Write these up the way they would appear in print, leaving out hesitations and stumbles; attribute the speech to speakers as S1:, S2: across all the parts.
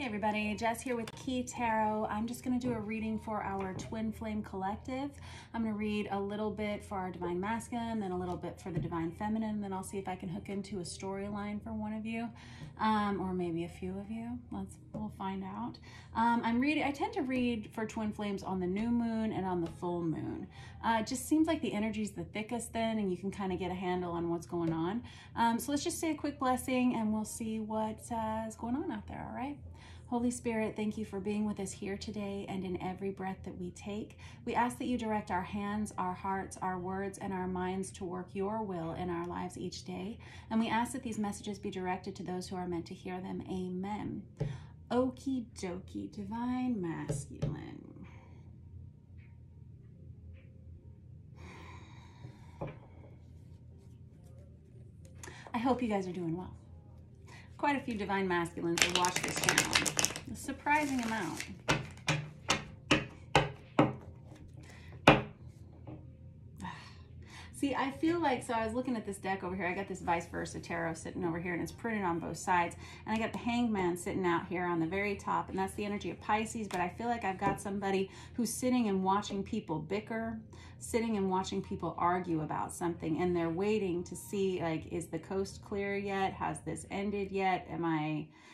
S1: Hey everybody, Jess here with Key Tarot. I'm just going to do a reading for our Twin Flame Collective. I'm going to read a little bit for our Divine Masculine, then a little bit for the Divine Feminine, then I'll see if I can hook into a storyline for one of you, or maybe a few of you. We'll find out. I tend to read for Twin Flames on the new moon and on the full moon. It just seems like the energy is the thickest then, and you can kind of get a handle on what's going on. So let's just say a quick blessing and we'll see what is going on out there, all right? Holy Spirit, thank you for being with us here today and in every breath that we take. We ask that you direct our hands, our hearts, our words, and our minds to work your will in our lives each day. And we ask that these messages be directed to those who are meant to hear them. Amen. Okie dokie, Divine Masculine. I hope you guys are doing well. Quite a few Divine Masculines who watch this channel. A surprising amount. See, I feel like, so I was looking at this deck over here. I got this vice versa tarot sitting over here, and it's printed on both sides. And I got the Hanged Man sitting out here on the very top, and that's the energy of Pisces. But I feel like I've got somebody who's sitting and watching people bicker, sitting and watching people argue about something, and they're waiting to see, like, is the coast clear yet? Has this ended yet?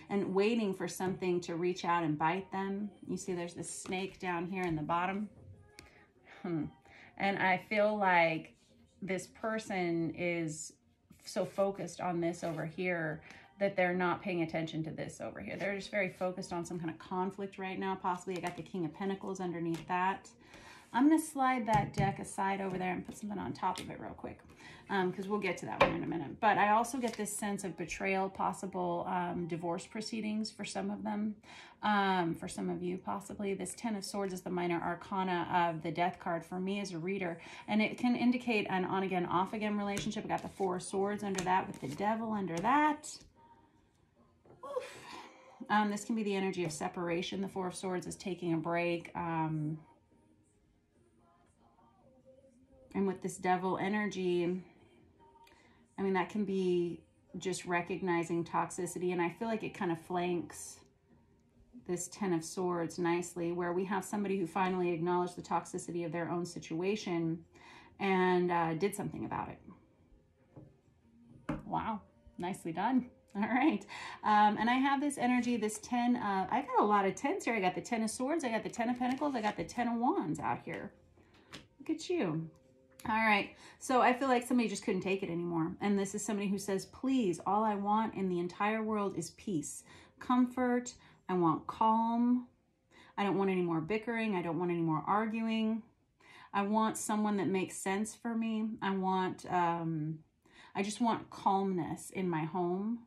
S1: And waiting for something to reach out and bite them. You see there's this snake down here in the bottom. And I feel like this person is so focused on this over here that they're not paying attention to this over here. They're just very focused on some kind of conflict right now. Possibly I got the King of Pentacles underneath that. I'm going to slide that deck aside over there and put something on top of it real quick, because we'll get to that one in a minute. But I also get this sense of betrayal, possible divorce proceedings for some of them, for some of you possibly. This Ten of Swords is the minor arcana of the Death card for me as a reader, and it can indicate an on-again, off-again relationship. I got the Four of Swords under that with the Devil under that. Oof. This can be the energy of separation. The Four of Swords is taking a break. And with this Devil energy, I mean, that can be just recognizing toxicity. And I feel like it kind of flanks this Ten of Swords nicely, where we have somebody who finally acknowledged the toxicity of their own situation and did something about it. Wow, nicely done. All right. And I have this energy, this 10, I got a lot of 10s here. I got the 10 of Swords, I got the 10 of Pentacles, I got the 10 of Wands out here. Look at you. All right, so I feel like somebody just couldn't take it anymore. And this is somebody who says, please, all I want in the entire world is peace, comfort. I want calm. I don't want any more bickering. I don't want any more arguing. I want someone that makes sense for me. I just want calmness in my home.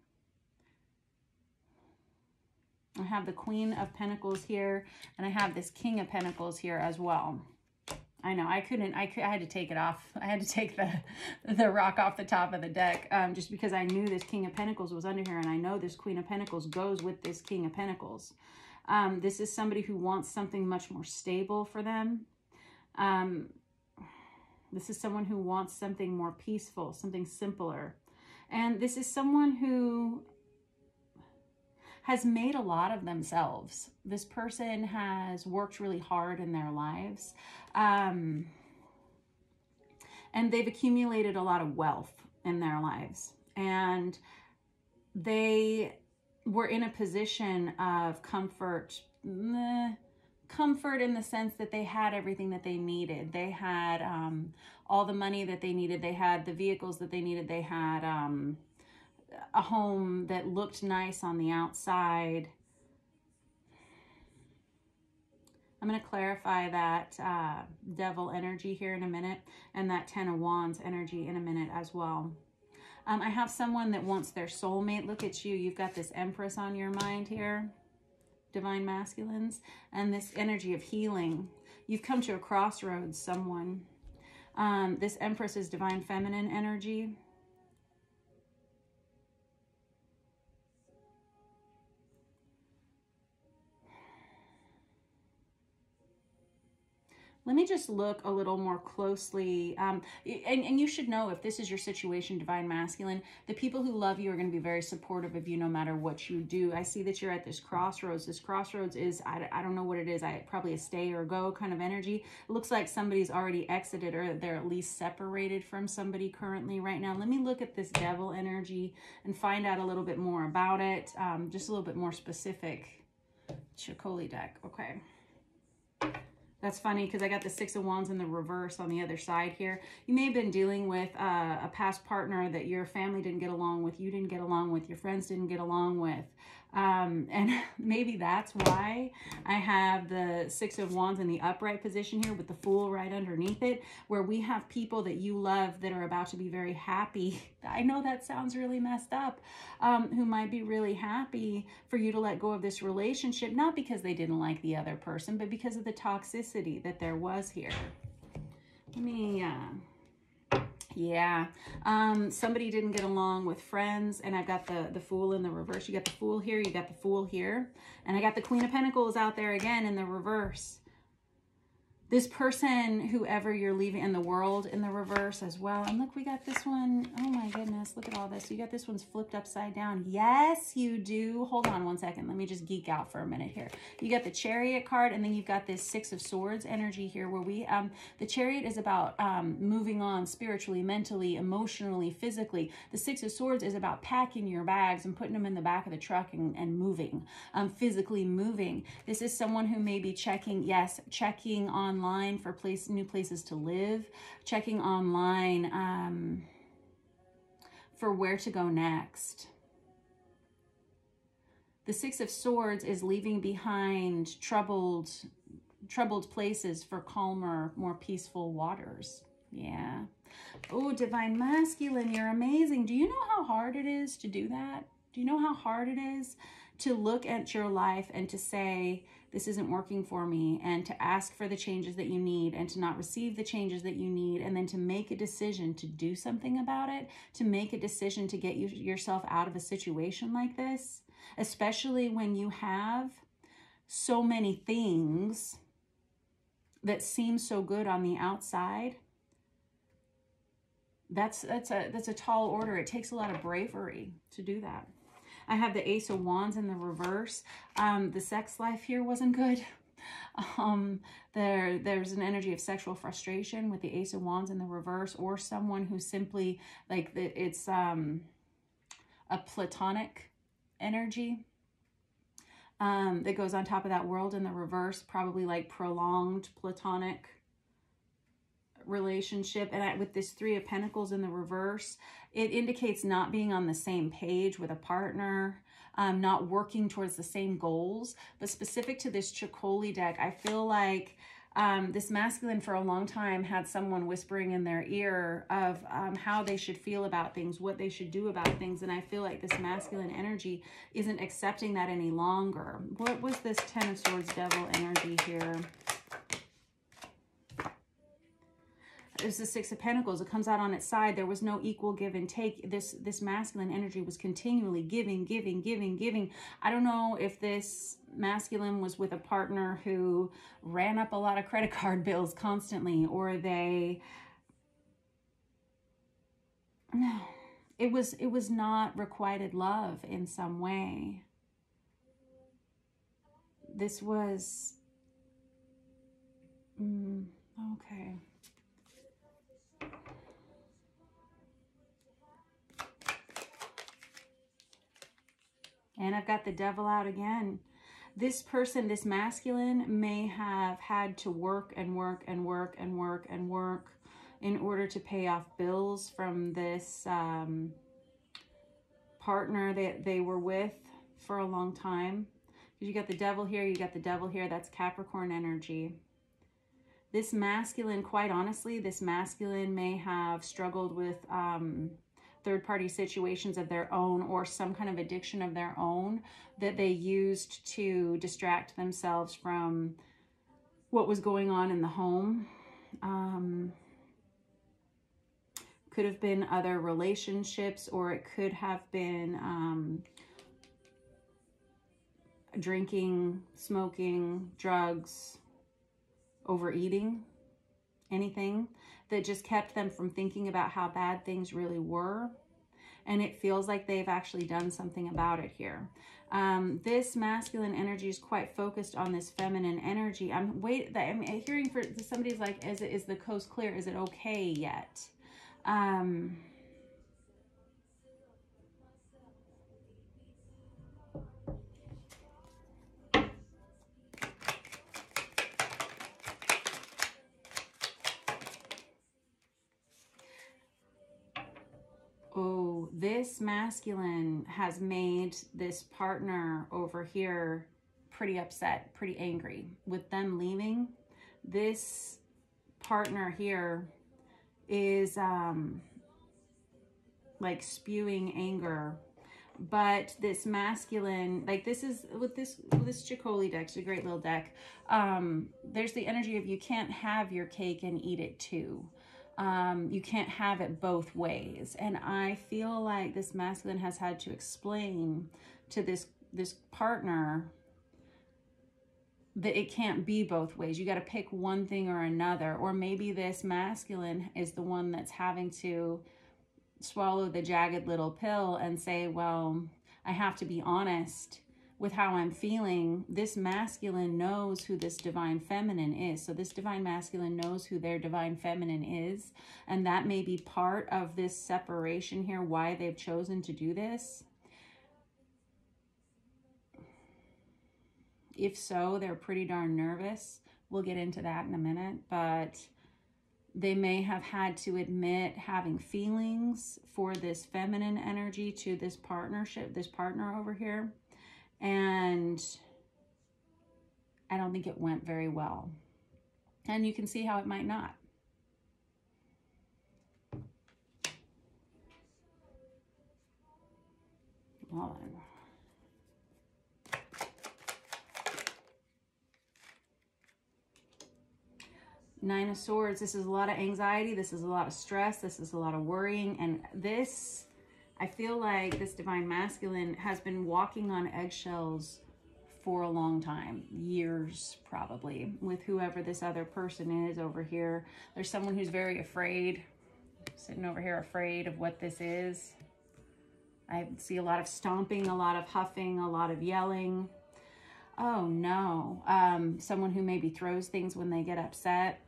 S1: I have the Queen of Pentacles here, and I have this King of Pentacles here as well. I know, I had to take it off. I had to take the rock off the top of the deck, just because I knew this King of Pentacles was under here, and I know this Queen of Pentacles goes with this King of Pentacles. This is somebody who wants something much more stable for them. This is someone who wants something more peaceful, something simpler. And this is someone who has made a lot of themselves. This person has worked really hard in their lives. And they've accumulated a lot of wealth in their lives. And they were in a position of comfort, comfort in the sense that they had everything that they needed. They had all the money that they needed. They had the vehicles that they needed. They had a home that looked nice on the outside. I'm going to clarify that Devil energy here in a minute, and that Ten of Wands energy in a minute as well. I have someone that wants their soulmate. Look at you. You've got this Empress on your mind here, Divine Masculines, and this energy of healing. You've come to a crossroads, someone. This Empress is Divine Feminine energy. Let me just look a little more closely. And you should know, if this is your situation, Divine Masculine, the people who love you are going to be very supportive of you no matter what you do. I see that you're at this crossroads. This crossroads is, I don't know what it is, probably a stay or go kind of energy. It looks like somebody's already exited, or they're at least separated from somebody currently right now. Let me look at this devil energy and find out a little bit more about it. Just a little bit more specific. Chicoli deck. Okay. That's funny because I got the Six of Wands in the reverse on the other side here. You may have been dealing with a past partner that your family didn't get along with, you didn't get along with, your friends didn't get along with. And maybe that's why I have the Six of Wands in the upright position here with the Fool right underneath it, where we have people that you love that are about to be very happy. I know that sounds really messed up, who might be really happy for you to let go of this relationship, not because they didn't like the other person, but because of the toxicity that there was here. Let me, yeah, somebody didn't get along with friends, and I've got the Fool in the reverse. You got the Fool here, you got the Fool here, and I got the Queen of Pentacles out there again in the reverse. This person, whoever you're leaving, in the World in the reverse as well. And look, we got this one. Oh my goodness, look at all this. You got this one's flipped upside down. Yes, you do. Hold on one second. Let me just geek out for a minute here. You got the Chariot card, and then you've got this Six of Swords energy here, where we, the Chariot is about moving on spiritually, mentally, emotionally, physically. The Six of Swords is about packing your bags and putting them in the back of the truck and moving, physically moving. This is someone who may be checking, yes, checking online for new places to live, checking online for where to go next. The Six of Swords is leaving behind troubled places for calmer, more peaceful waters. Yeah. Oh, Divine Masculine, you're amazing. Do you know how hard it is to do that? Do you know how hard it is to look at your life and to say, this isn't working for me, and to ask for the changes that you need, and to not receive the changes that you need, and then to make a decision to do something about it, to make a decision to get yourself out of a situation like this, especially when you have so many things that seem so good on the outside. That's a tall order. It takes a lot of bravery to do that. I have the Ace of Wands in the reverse. The sex life here wasn't good. There's an energy of sexual frustration with the Ace of Wands in the reverse, or someone who simply, like, it's a platonic energy that goes on top of that World in the reverse, probably like prolonged platonic relationship. And with this Three of Pentacles in the reverse, it indicates not being on the same page with a partner, not working towards the same goals. But specific to this Chicoli deck, I feel like this masculine for a long time had someone whispering in their ear of how they should feel about things, what they should do about things. And I feel like this masculine energy isn't accepting that any longer. What was this Ten of Swords devil energy here? It's the Six of Pentacles. It comes out on its side. There was no equal give and take. This masculine energy was continually giving, giving, giving, giving. I don't know if this masculine was with a partner who ran up a lot of credit card bills constantly, or they... No, it was not requited love in some way. This was... okay. And I've got the Devil out again. This person, this masculine, may have had to work and work and work and work and work in order to pay off bills from this partner that they were with for a long time. You got the Devil here, you got the Devil here. That's Capricorn energy. This masculine, quite honestly, this masculine may have struggled with third-party situations of their own, or some kind of addiction of their own that they used to distract themselves from what was going on in the home. Could have been other relationships, or it could have been drinking, smoking, drugs, overeating. anything that just kept them from thinking about how bad things really were. And it feels like they've actually done something about it here. This masculine energy is quite focused on this feminine energy. I'm hearing for somebody's like, is the coast clear? Is it okay yet? Oh, this masculine has made this partner over here pretty upset, pretty angry with them leaving. This partner here is like spewing anger. But this masculine, like this is with this Chicoli deck, it's a great little deck. There's the energy of you can't have your cake and eat it too. You can't have it both ways. And I feel like this masculine has had to explain to this partner that it can't be both ways. You got to pick one thing or another. Or maybe this masculine is the one that's having to swallow the jagged little pill and say, well, I have to be honest with how I'm feeling. This masculine knows who this divine feminine is. So this divine masculine knows who their divine feminine is. And that may be part of this separation here, why they've chosen to do this. If so, they're pretty darn nervous. We'll get into that in a minute. But they may have had to admit having feelings for this feminine energy to this partnership, this partner over here. And I don't think it went very well. And you can see how it might not. Well then. Nine of Swords. This is a lot of anxiety. This is a lot of stress. This is a lot of worrying. And this, I feel like this divine masculine has been walking on eggshells for a long time, years probably, with whoever this other person is over here. There's someone who's very afraid, sitting over here afraid of what this is. I see a lot of stomping, a lot of huffing, a lot of yelling. Oh no. Someone who maybe throws things when they get upset.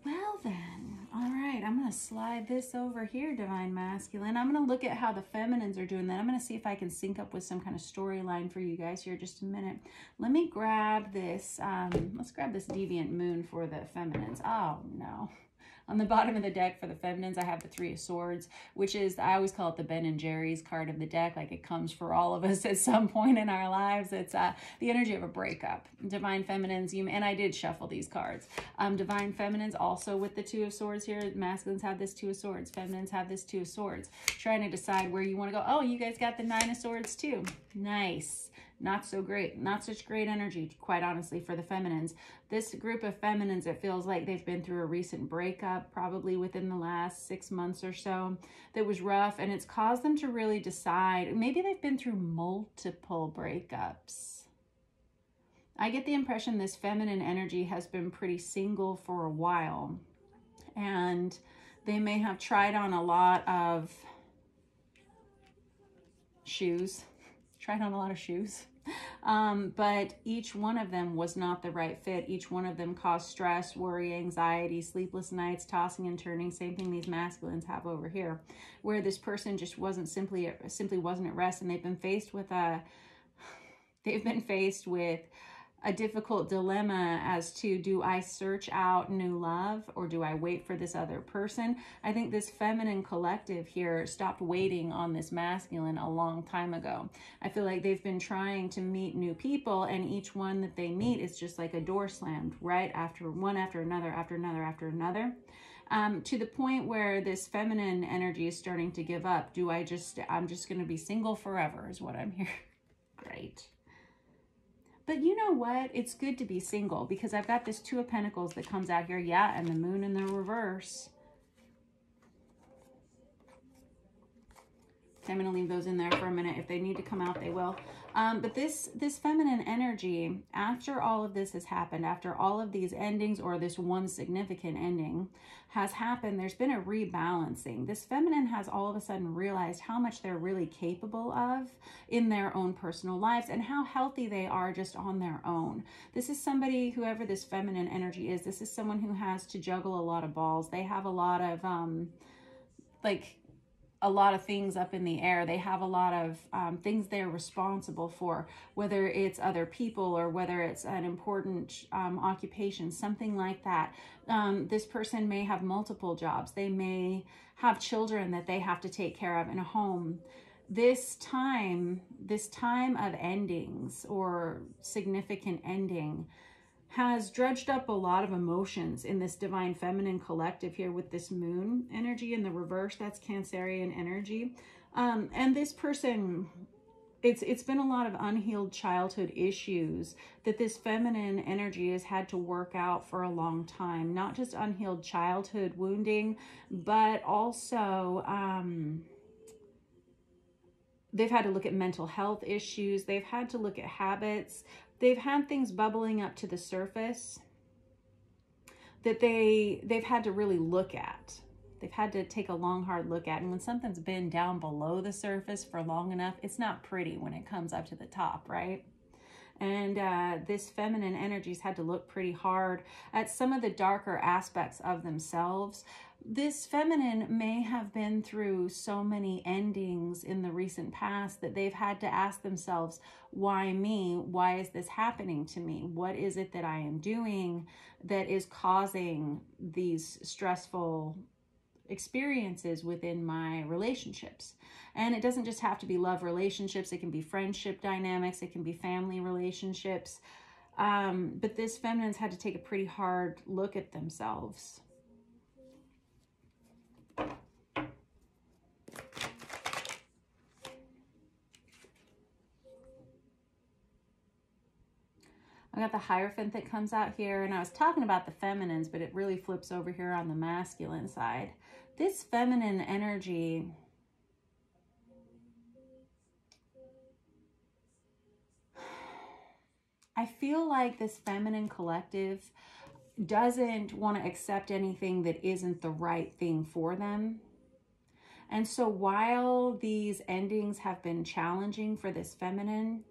S1: Well then, all right, I'm going to slide this over here, Divine Masculine. I'm going to look at how the feminines are doing that. I'm going to see if I can sync up with some kind of storyline for you guys here just a minute. Let me grab this, let's grab this Deviant Moon for the feminines. Oh no. On the bottom of the deck for the feminines, I have the Three of Swords, which is, I always call it the Ben and Jerry's card of the deck. Like it comes for all of us at some point in our lives. It's the energy of a breakup. Divine Feminines, and I did shuffle these cards. Divine Feminines also with the Two of Swords here. Masculines have this Two of Swords. Feminines have this Two of Swords. Trying to decide where you want to go. Oh, you guys got the Nine of Swords too. Nice. Not so great. Not such great energy, quite honestly, for the feminines. This group of feminines, it feels like they've been through a recent breakup, probably within the last 6 months or so, that was rough, and it's caused them to really decide. Maybe they've been through multiple breakups. I get the impression this feminine energy has been pretty single for a while, and they may have tried on a lot of shoes. Tried on a lot of shoes. But each one of them was not the right fit. Each one of them caused stress, worry, anxiety, sleepless nights, tossing and turning. Same thing these masculines have over here, where this person just wasn't simply wasn't at rest, and they've been faced with a difficult dilemma as to, do I search out new love or do I wait for this other person? I think this feminine collective here stopped waiting on this masculine a long time ago. I feel like they've been trying to meet new people, and each one that they meet is just like a door slammed, right? After one, after another, after another, after another. To the point where this feminine energy is starting to give up. I'm just going to be single forever is what I'm hearing. Great. But you know what? It's good to be single, because I've got this Two of Pentacles that comes out here. Yeah, and the Moon in the reverse. So I'm going to leave those in there for a minute. If they need to come out, they will. But this feminine energy, after all of this has happened, after all of these endings, or this one significant ending has happened, there's been a rebalancing. This feminine has all of a sudden realized how much they're really capable of in their own personal lives and how healthy they are just on their own. This is somebody, whoever this feminine energy is, this is someone who has to juggle a lot of balls. They have a lot of a lot of things up in the air. They have a lot of things they're responsible for, whether it's other people or whether it's an important occupation, something like that. This person may have multiple jobs. They may have children that they have to take care of in a home. This time of endings or significant ending has dredged up a lot of emotions in this divine feminine collective here with this moon energy in the reverse. That's Cancerian energy. And this person, it's been a lot of unhealed childhood issues that this feminine energy has had to work out for a long time. Not just unhealed childhood wounding, but also they've had to look at mental health issues. They've had to look at habits. They've had things bubbling up to the surface that they've had to really look at. They've had to take a long, hard look at. And when something's been down below the surface for long enough, it's not pretty when it comes up to the top, right? And this feminine energy's had to look pretty hard at some of the darker aspects of themselves. This feminine may have been through so many endings in the recent past that they've had to ask themselves, why me? Why is this happening to me? What is it that I am doing that is causing these stressful experiences within my relationships? And it doesn't just have to be love relationships. It can be friendship dynamics. It can be family relationships. But this feminine's had to take a pretty hard look at themselves. I got the Hierophant that comes out here, and I was talking about the feminines, but it really flips over here on the masculine side. This feminine energy, I feel like this feminine collective doesn't want to accept anything that isn't the right thing for them. And so while these endings have been challenging for this feminine,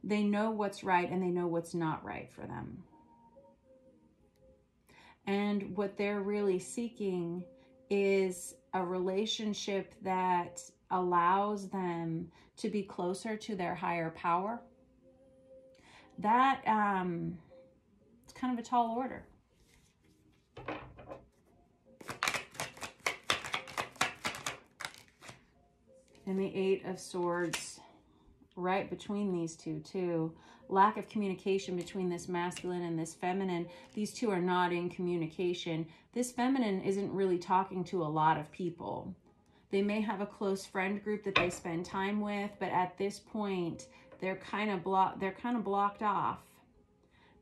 S1: they know what's right and they know what's not right for them. And what they're really seeking is a relationship that allows them to be closer to their higher power. That it's kind of a tall order. And the Eight of Swords right between these two too. Lack of communication between this masculine and this feminine. These two are not in communication. This feminine isn't really talking to a lot of people. They may have a close friend group that they spend time with, but at this point they're kind of blocked off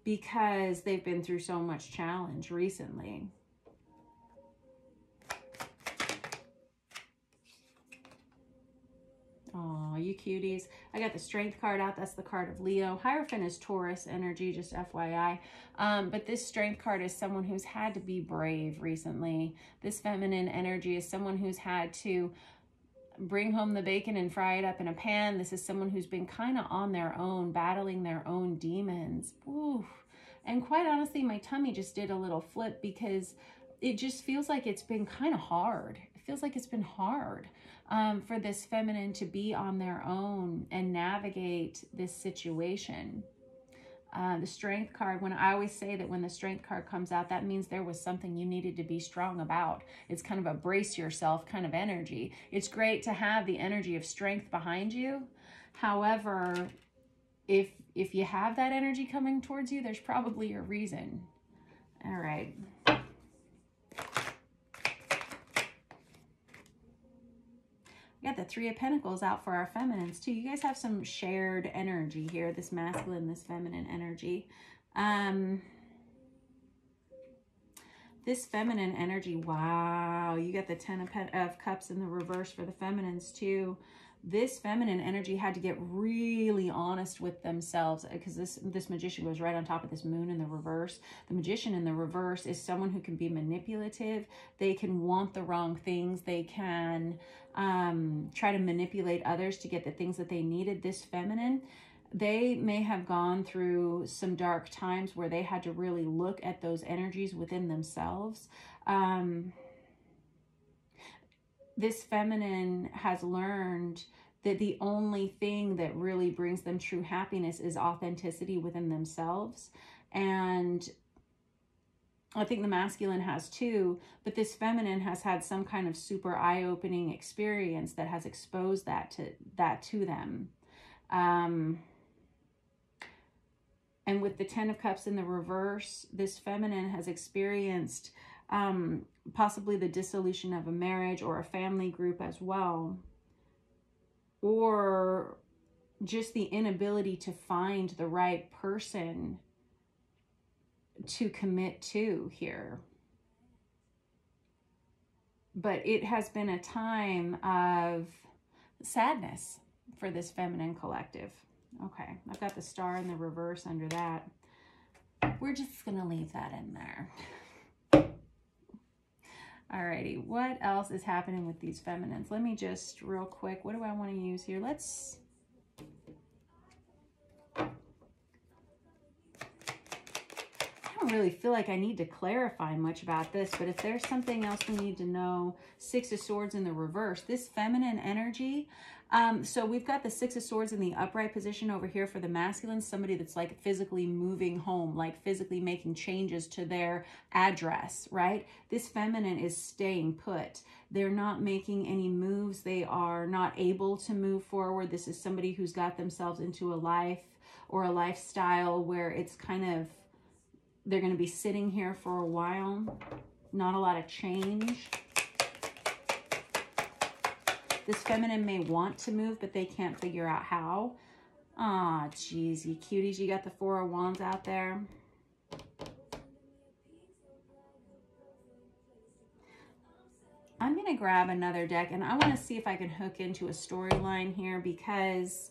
S1: because they've been through so much challenge recently. Oh, you cuties. I got the Strength card out. That's the card of Leo. Hierophant is Taurus energy, just FYI. But this Strength card is someone who's had to be brave recently. This feminine energy is someone who's had to bring home the bacon and fry it up in a pan. This is someone who's been kind of on their own, battling their own demons. Ooh. And quite honestly, my tummy just did a little flip because it just feels like it's been kind of hard. It feels like it's been hard for this feminine to be on their own and navigate this situation. The Strength card, when I always say that when the Strength card comes out, that means there was something you needed to be strong about. It's kind of a brace yourself kind of energy. It's great to have the energy of strength behind you. However, if you have that energy coming towards you, there's probably a reason. All right. We got the Three of Pentacles out for our feminines too. You guys have some shared energy here, this masculine, this feminine energy. This feminine energy, wow, you got the Ten of Cups in the reverse for the feminines too. this feminine energy had to get really honest with themselves, because this magician goes right on top of this moon in the reverse. The magician in the reverse is someone who can be manipulative. They can want the wrong things. They can try to manipulate others to get the things that they needed. This feminine, they may have gone through some dark times where they had to really look at those energies within themselves. This feminine has learned that the only thing that really brings them true happiness is authenticity within themselves. And I think the masculine has too, but this feminine has had some kind of super eye-opening experience that has exposed that to them. And with the 10 of Cups in the reverse, this feminine has experienced possibly the dissolution of a marriage or a family group as well, or just the inability to find the right person to commit to here. But it has been a time of sadness for this feminine collective. Okay, I've got the star in the reverse under that. We're just going to leave that in there. Alrighty, what else is happening with these feminines? Let me just real quick, what do I want to use here? I don't really feel like I need to clarify much about this, but if there's something else we need to know, 6 of Swords in the reverse, this feminine energy. So we've got the 6 of Swords in the upright position over here for the masculine, somebody that's like physically moving home, like physically making changes to their address, right? This feminine is staying put. They're not making any moves. They are not able to move forward. This is somebody who's got themselves into a life or a lifestyle where it's kind of, they're going to be sitting here for a while. Not a lot of change. This feminine may want to move, but they can't figure out how. Aw, geez, you cuties. You got the 4 of Wands out there. I'm going to grab another deck, and I want to see if I can hook into a storyline here, because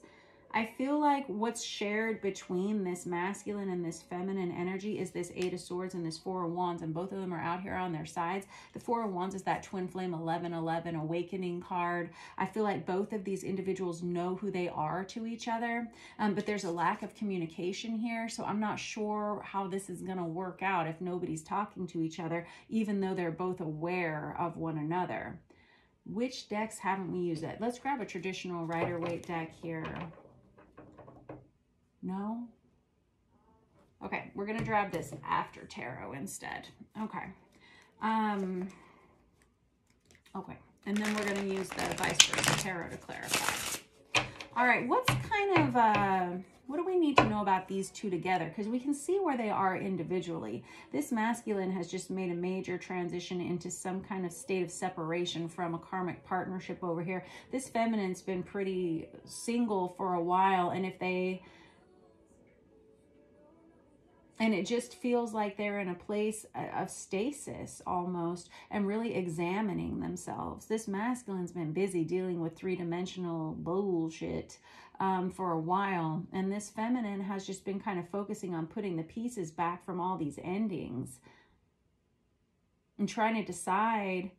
S1: I feel like what's shared between this masculine and this feminine energy is this 8 of Swords and this 4 of Wands, and both of them are out here on their sides. The 4 of Wands is that twin flame 1111 awakening card. I feel like both of these individuals know who they are to each other, but there's a lack of communication here, so I'm not sure how this is going to work out if nobody's talking to each other, even though they're both aware of one another. Which decks haven't we used yet? Let's grab a traditional Rider-Waite deck here. No? Okay, we're going to grab this after tarot instead. Okay. Okay, and then we're going to use the vice versa tarot to clarify. All right, what's kind of, what do we need to know about these two together? Because we can see where they are individually. This masculine has just made a major transition into some kind of state of separation from a karmic partnership over here. This feminine's been pretty single for a while, and if they... And it just feels like they're in a place of stasis almost, and really examining themselves. This masculine's been busy dealing with three-dimensional bullshit for a while. And this feminine has just been kind of focusing on putting the pieces back from all these endings. And trying to decide,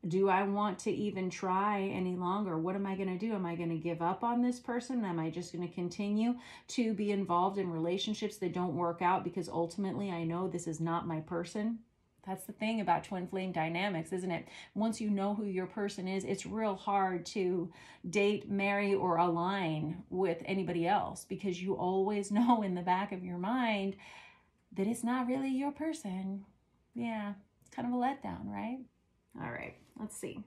S1: do I want to even try any longer? What am I going to do? Am I going to give up on this person? Am I just going to continue to be involved in relationships that don't work out because ultimately I know this is not my person? That's the thing about twin flame dynamics, isn't it? Once you know who your person is, it's real hard to date, marry, or align with anybody else, because you always know in the back of your mind that it's not really your person. Yeah, it's kind of a letdown, right? All right, let's see.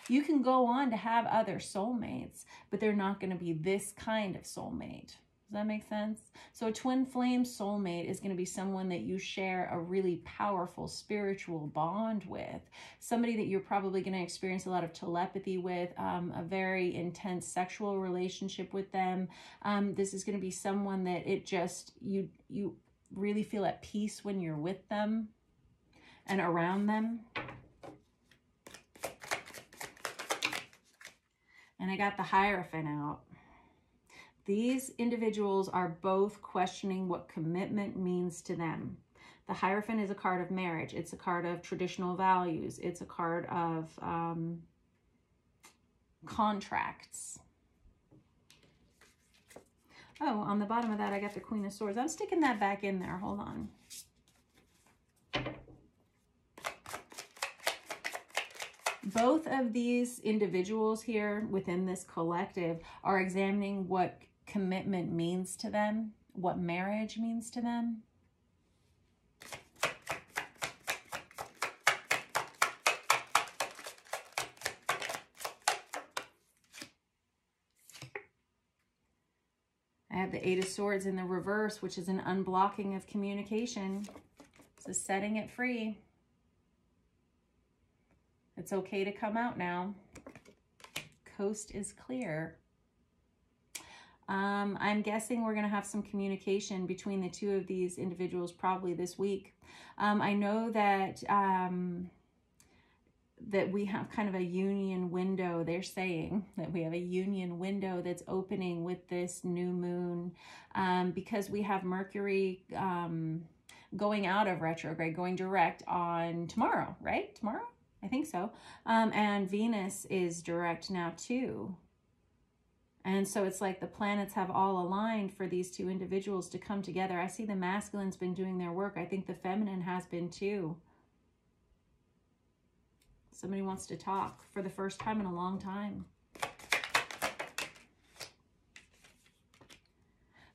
S1: You can go on to have other soulmates, but they're not going to be this kind of soulmate. Does that make sense? So a twin flame soulmate is going to be someone that you share a really powerful spiritual bond with. Somebody that you're probably going to experience a lot of telepathy with, a very intense sexual relationship with them. This is going to be someone that it just, you really feel at peace when you're with them and around them. And I got the Hierophant out. These individuals are both questioning what commitment means to them. The Hierophant is a card of marriage. It's a card of traditional values. It's a card of contracts. Oh, on the bottom of that, I got the Queen of Swords. I'm sticking that back in there. Hold on. Both of these individuals here within this collective are examining what commitment means to them, what marriage means to them. I have the Eight of Swords in the reverse, which is an unblocking of communication. So setting it free. It's okay to come out now. Coast is clear. I'm guessing we're going to have some communication between the two of these individuals probably this week. I know that that we have kind of a union window. They're saying that we have a union window that's opening with this new moon because we have Mercury going out of retrograde, going direct on tomorrow, right? Tomorrow? I think so. And Venus is direct now too. And so it's like the planets have all aligned for these two individuals to come together. I see the masculine's been doing their work. I think the feminine has been too. Somebody wants to talk for the first time in a long time.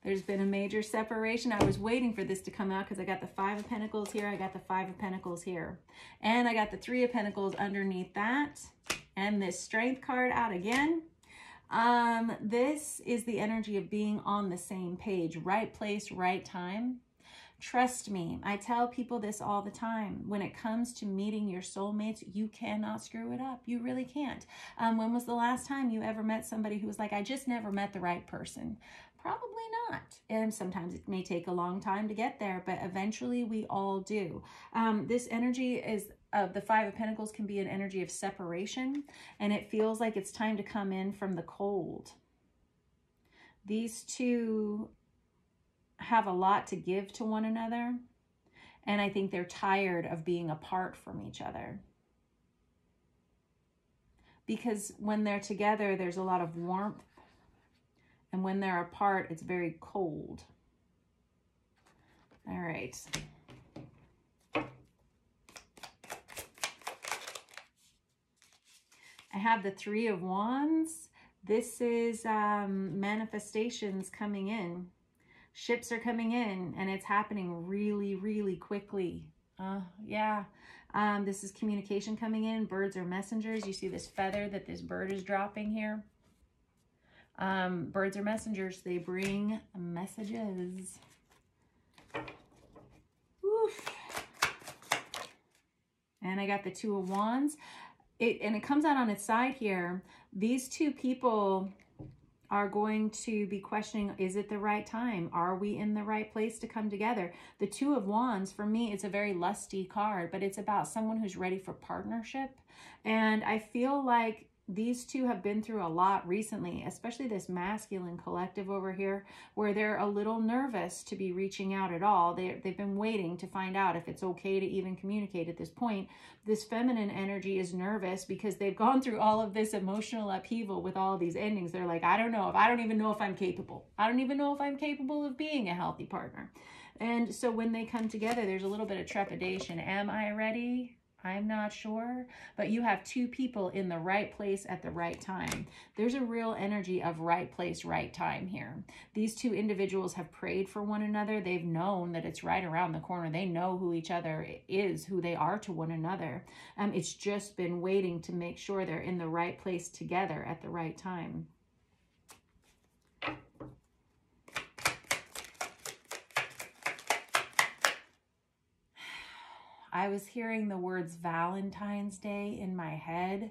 S1: There's been a major separation. I was waiting for this to come out because I got the Five of Pentacles here. I got the Five of Pentacles here. And I got the Three of Pentacles underneath that. And this Strength card out again. This is the energy of being on the same page. Right place, right time. Trust me, I tell people this all the time. When it comes to meeting your soulmates, you cannot screw it up. You really can't. When was the last time you ever met somebody who was like, I just never met the right person? Probably not. And sometimes it may take a long time to get there, but eventually we all do. This energy is of the Five of Pentacles can be an energy of separation, and it feels like it's time to come in from the cold. These two have a lot to give to one another, and I think they're tired of being apart from each other. Because when they're together, there's a lot of warmth, and when they're apart, it's very cold. All right. I have the Three of Wands. This is manifestations coming in. Ships are coming in, and it's happening really, really quickly. Yeah. This is communication coming in. Birds are messengers. You see this feather that this bird is dropping here. Birds are messengers. They bring messages. Oof. And I got the Two of Wands. And it comes out on its side here. These two people are going to be questioning, is it the right time? Are we in the right place to come together? The Two of Wands, for me, it's a very lusty card, but it's about someone who's ready for partnership. And I feel like these two have been through a lot recently, especially this masculine collective over here, where they're a little nervous to be reaching out at all. They've been waiting to find out if it's okay to even communicate at this point. This feminine energy is nervous because they've gone through all of this emotional upheaval with all of these endings. They're like, I don't even know if I'm capable. I don't even know if I'm capable of being a healthy partner. And so when they come together, there's a little bit of trepidation. Am I ready? I'm not sure, but you have two people in the right place at the right time. There's a real energy of right place, right time here. These two individuals have prayed for one another. They've known that it's right around the corner. They know who each other is, who they are to one another. It's just been waiting to make sure they're in the right place together at the right time. I was hearing the words Valentine's Day in my head,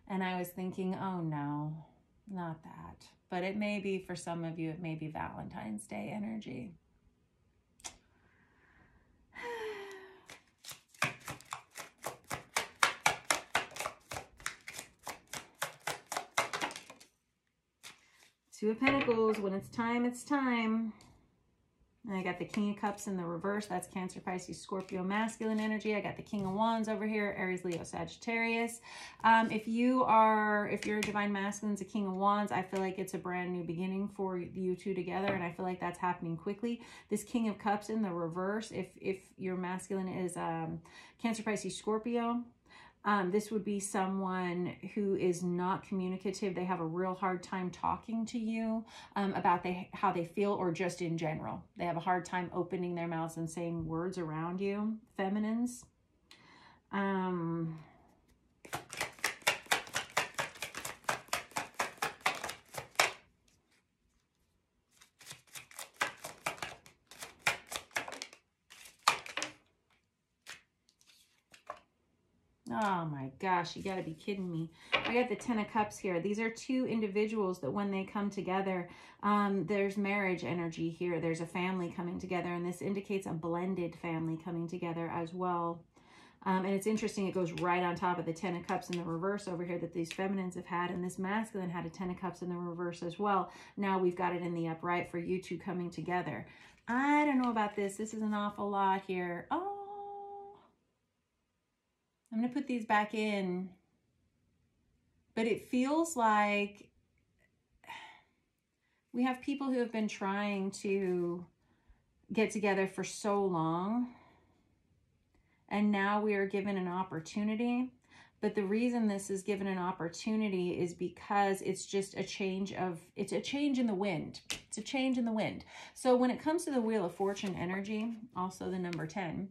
S1: and I was thinking, oh no, not that. But it may be, for some of you, it may be Valentine's Day energy. Two of Pentacles, when it's time, it's time. And I got the King of Cups in the reverse. That's Cancer, Pisces, Scorpio, masculine energy. I got the King of Wands over here, Aries, Leo, Sagittarius. If you're a divine masculine, it's a King of Wands. I feel like it's a brand new beginning for you two together, and I feel like that's happening quickly. This King of Cups in the reverse, if your masculine is Cancer, Pisces, Scorpio, this would be someone who is not communicative. They have a real hard time talking to you about how they feel, or just in general. They have a hard time opening their mouths and saying words around you. Feminines. Oh my gosh, you gotta be kidding me. I got the Ten of Cups here. These are two individuals that when they come together, there's marriage energy here. There's a family coming together, and this indicates a blended family coming together as well. And it's interesting, it goes right on top of the Ten of Cups in the reverse over here that these feminines have had, and this masculine had a Ten of Cups in the reverse as well. Now we've got it in the upright for you two coming together. I don't know about this. This is an awful lot here. Oh, I'm going to put these back in, but it feels like we have people who have been trying to get together for so long, and now we are given an opportunity. But the reason this is given an opportunity is because it's just a change in the wind. It's a change in the wind. So when it comes to the Wheel of Fortune energy, also the number 10,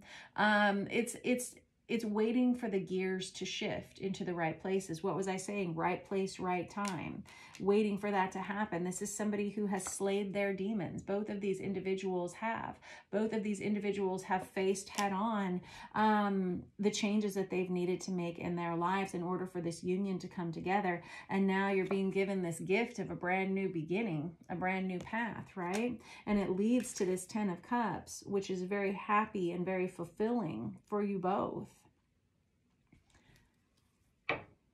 S1: it's waiting for the gears to shift into the right places. What was I saying? Right place, right time. Waiting for that to happen. This is somebody who has slayed their demons. Both of these individuals have. Both of these individuals have faced head on the changes that they've needed to make in their lives in order for this union to come together. And now you're being given this gift of a brand new beginning, a brand new path, right? And it leads to this Ten of Cups, which is very happy and very fulfilling for you both.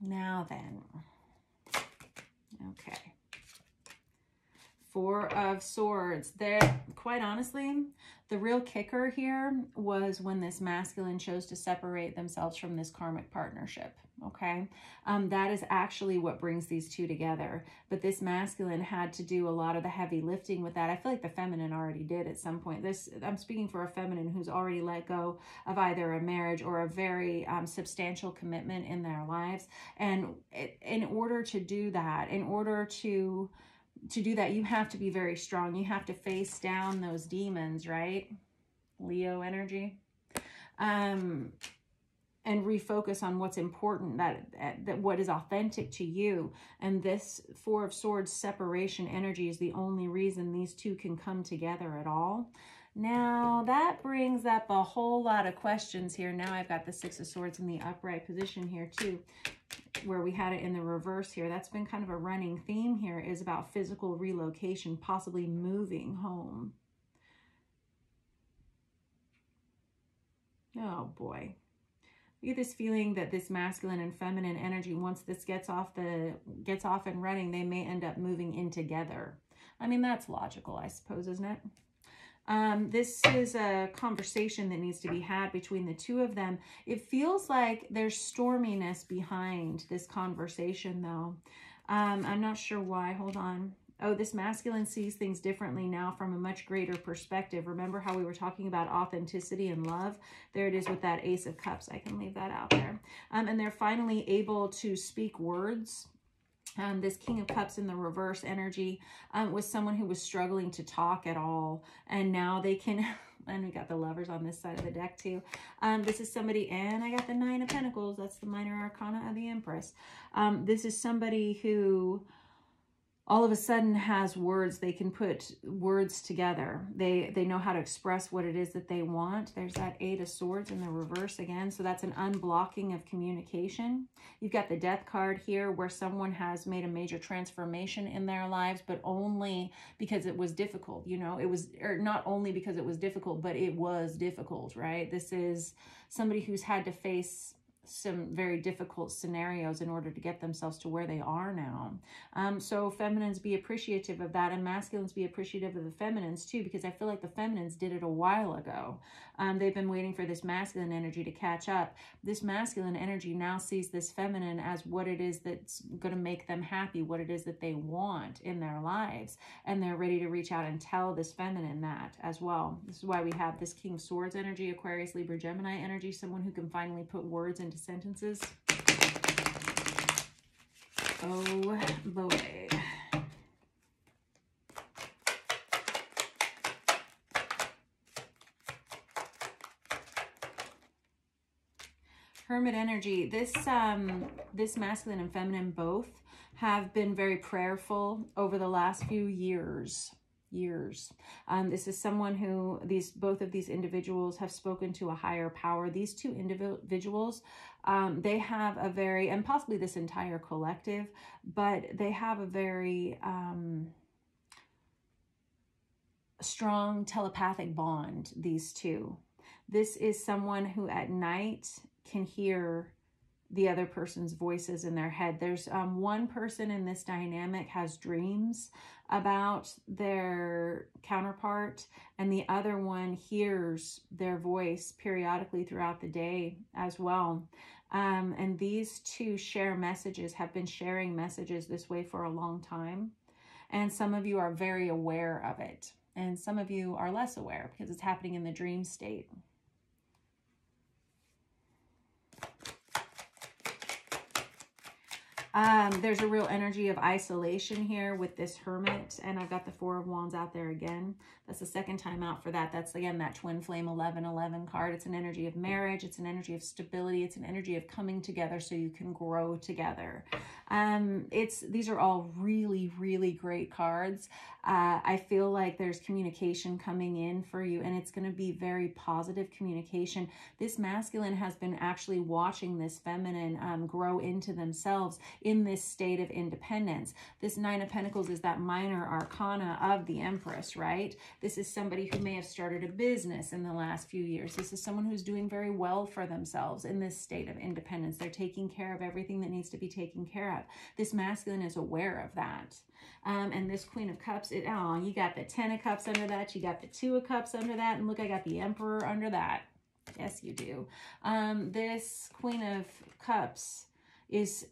S1: Now then, okay. Four of Swords. There, quite honestly, the real kicker here was when this masculine chose to separate themselves from this karmic partnership, okay? That is actually what brings these two together. But this masculine had to do a lot of the heavy lifting with that. I feel like the feminine already did at some point. I'm speaking for a feminine who's already let go of either a marriage or a very substantial commitment in their lives. And in order to do that, you have to be very strong. You have to face down those demons, right? Leo energy. And refocus on what's important, that what is authentic to you. And this Four of Swords separation energy is the only reason these two can come together at all. Now, that brings up a whole lot of questions here. Now I've got the Six of Swords in the upright position here too, where we had it in the reverse here. That's been kind of a running theme here, is about physical relocation, possibly moving home. Oh boy. I get this feeling that this masculine and feminine energy, once this gets off and running, they may end up moving in together. I mean, that's logical, I suppose, isn't it? This is a conversation that needs to be had between the two of them. It feels like there's storminess behind this conversation, though. I'm not sure why. Hold on. Oh, this masculine sees things differently now from a much greater perspective. Remember how we were talking about authenticity and love? There it is with that Ace of Cups. I can leave that out there. And they're finally able to speak words. This King of Cups in the reverse energy was someone who was struggling to talk at all. And now they can, and we got the Lovers on this side of the deck too. This is somebody, and I got the Nine of Pentacles. That's the minor arcana of the Empress. This is somebody who all of a sudden has words. They can put words together. They know how to express what it is that they want. There's that Eight of Swords in the reverse again. So that's an unblocking of communication. You've got the Death card here, where someone has made a major transformation in their lives, but only because it was difficult. You know, it was, or not only because it was difficult, but it was difficult, right? This is somebody who's had to face some very difficult scenarios in order to get themselves to where they are now. So feminines, be appreciative of that, and masculines, be appreciative of the feminines too, because I feel like the feminines did it a while ago. They've been waiting for this masculine energy to catch up. This masculine energy now sees this feminine as what it is that's going to make them happy, what it is that they want in their lives, and they're ready to reach out and tell this feminine that as well. This is why we have this King of Swords energy, Aquarius, Libra, Gemini energy, someone who can finally put words into sentences. Oh boy. Hermit energy. This masculine and feminine both have been very prayerful over the last few years. This is someone who both of these individuals have spoken to a higher power. These two individuals, they have a very, and possibly this entire collective, but they have a very strong telepathic bond, these two. This is someone who at night can hear the other person's voices in their head. There's one person in this dynamic has dreams about their counterpart, and the other one hears their voice periodically throughout the day as well. And these two share messages, have been sharing messages this way for a long time. And some of you are very aware of it, and some of you are less aware because it's happening in the dream state. There's a real energy of isolation here with this Hermit, and I've got the Four of Wands out there again. That's the second time out for that. That's, again, that twin flame 1111 card. It's an energy of marriage. It's an energy of stability. It's an energy of coming together so you can grow together. These are all really, really great cards. I feel like there's communication coming in for you, and it's going to be very positive communication. This masculine has been actually watching this feminine grow into themselves in this state of independence. This Nine of Pentacles is that minor arcana of the Empress, right? This is somebody who may have started a business in the last few years. This is someone who's doing very well for themselves in this state of independence. They're taking care of everything that needs to be taken care of. This masculine is aware of that. And this Queen of Cups, you got the Ten of Cups under that. You got the Two of Cups under that. And look, I got the Emperor under that. Yes, you do. This Queen of Cups is...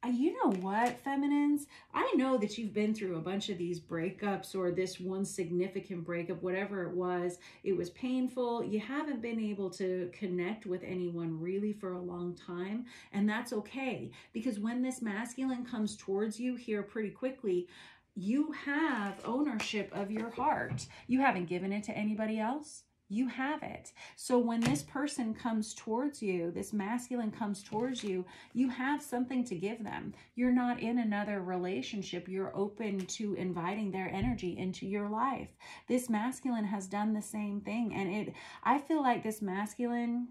S1: You know what, feminines? I know that you've been through a bunch of these breakups, or this one significant breakup, whatever it was. It was painful. You haven't been able to connect with anyone really for a long time. And that's okay, because when this masculine comes towards you here pretty quickly, you have ownership of your heart. You haven't given it to anybody else. You have it. So when this person comes towards you, this masculine comes towards you, you have something to give them. You're not in another relationship. You're open to inviting their energy into your life. This masculine has done the same thing. And I feel like this masculine...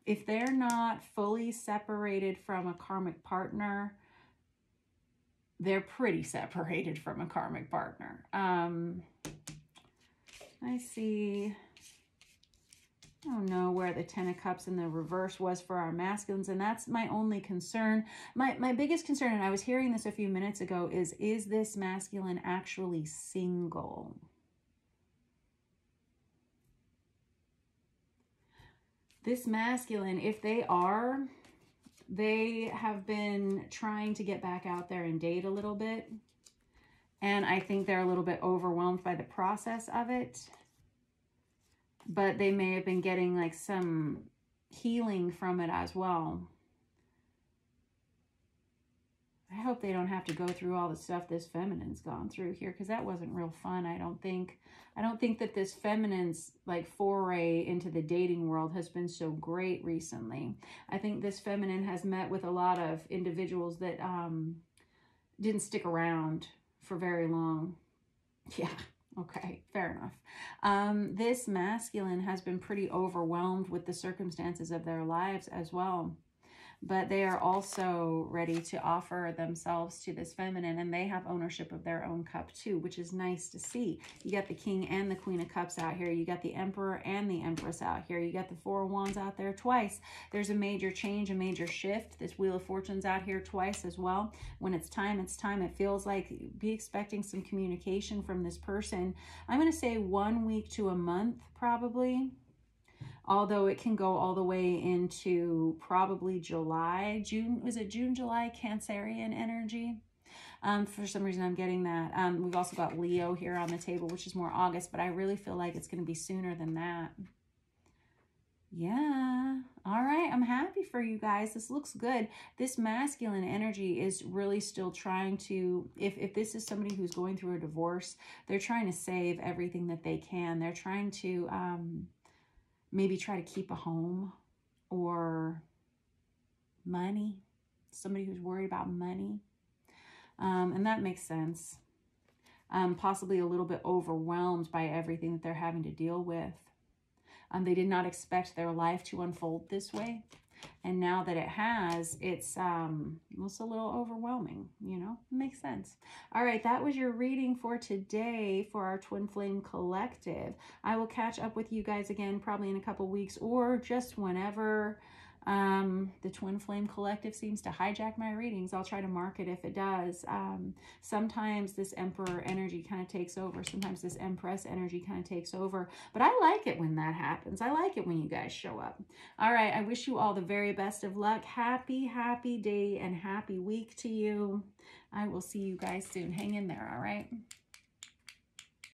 S1: if they're not fully separated from a karmic partner, they're pretty separated from a karmic partner. I see, I don't know where the Ten of Cups in the reverse was for our masculines, and that's my only concern. My biggest concern, and I was hearing this a few minutes ago, is this masculine actually single? This masculine, if they are... they have been trying to get back out there and date a little bit. And I think they're a little bit overwhelmed by the process of it. But they may have been getting like some healing from it as well. I hope they don't have to go through all the stuff this feminine's gone through here, because that wasn't real fun, I don't think. I don't think that this feminine's like foray into the dating world has been so great recently. I think this feminine has met with a lot of individuals that didn't stick around for very long. Yeah, okay, fair enough. This masculine has been pretty overwhelmed with the circumstances of their lives as well. but they are also ready to offer themselves to this feminine, and they have ownership of their own cup too, which is nice to see. You got the King and the Queen of Cups out here. You got the Emperor and the Empress out here. You got the Four of Wands out there twice. There's a major change, a major shift. This Wheel of Fortune's out here twice as well. When it's time, it's time. It feels like be expecting some communication from this person. I'm going to say 1 week to a month probably. Although it can go all the way into probably July, June. Was it June, July, Cancerian energy? For some reason, I'm getting that. We've also got Leo here on the table, which is more August, but I really feel like it's going to be sooner than that. Yeah. All right. I'm happy for you guys. This looks good. This masculine energy is really still trying to, if this is somebody who's going through a divorce, they're trying to save everything that they can. They're trying to, maybe try to keep a home or money. Somebody who's worried about money. And that makes sense. Possibly a little bit overwhelmed by everything that they're having to deal with. They did not expect their life to unfold this way. And now that it has, it's a little overwhelming, you know, it makes sense. All right, that was your reading for today for our Twin Flame Collective. I will catch up with you guys again probably in a couple weeks or just whenever the Twin Flame Collective seems to hijack my readings. I'll try to mark it if it does. Sometimes this Emperor energy kind of takes over. Sometimes this Empress energy kind of takes over. But I like it when that happens. I like it when you guys show up. All right. I wish you all the very best of luck. Happy, happy day and happy week to you. I will see you guys soon. Hang in there. All right.